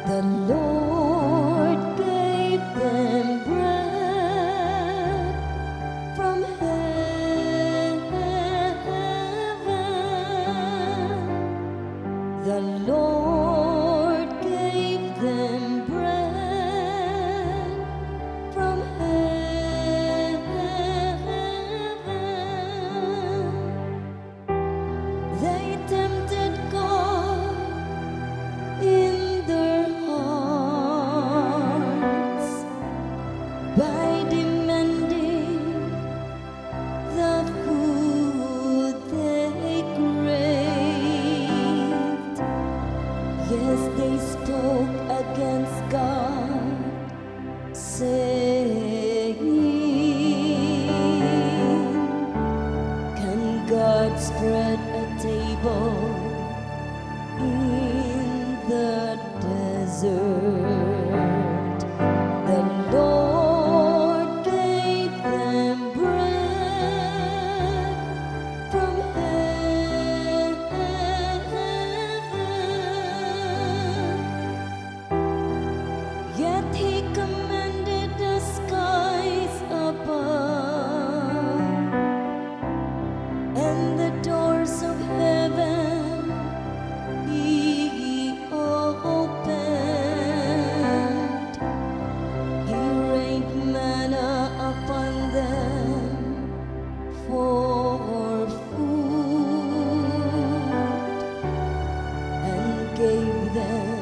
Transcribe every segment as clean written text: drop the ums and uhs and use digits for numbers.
The Lord gave them bread from heaven. The Lord gave them bread from heaven. They tempted God in their hearts by demanding the food they craved. Yes, they spoke against God, saying, "Can God spread a table in the desert?" The Lord gave them bread from heaven. Yet He commanded the skies above, and the doors of heaven He opened. He rained manna upon them for food, and gave them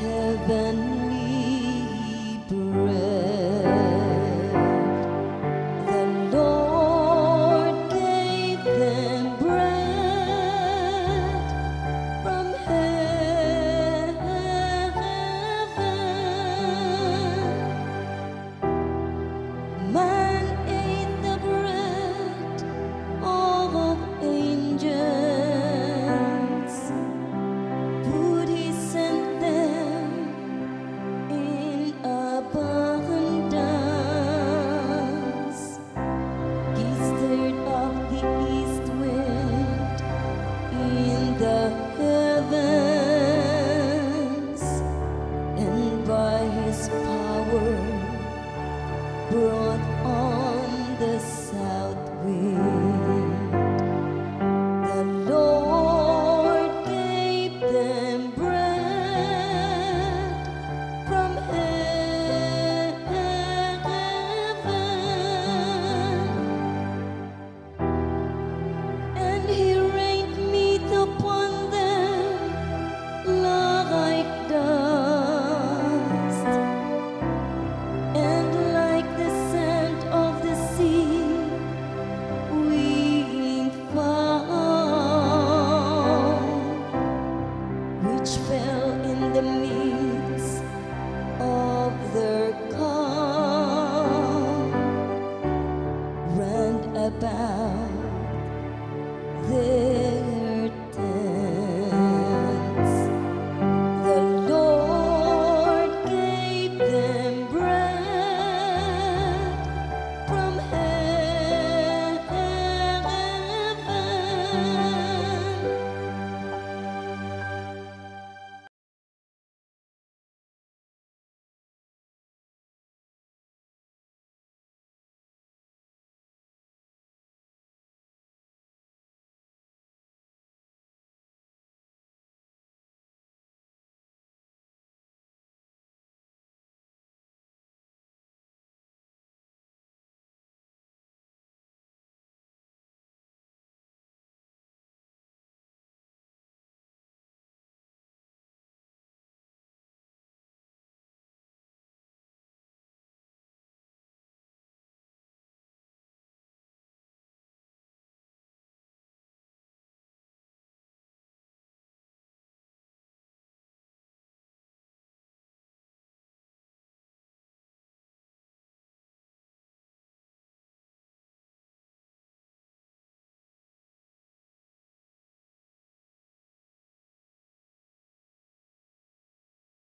heavenly bread. The Lord gave them bread from heaven. Man ate the bread of angels. Food He sent them in abundance. He stirred up the east wind in the heavens, and by His power brought on the south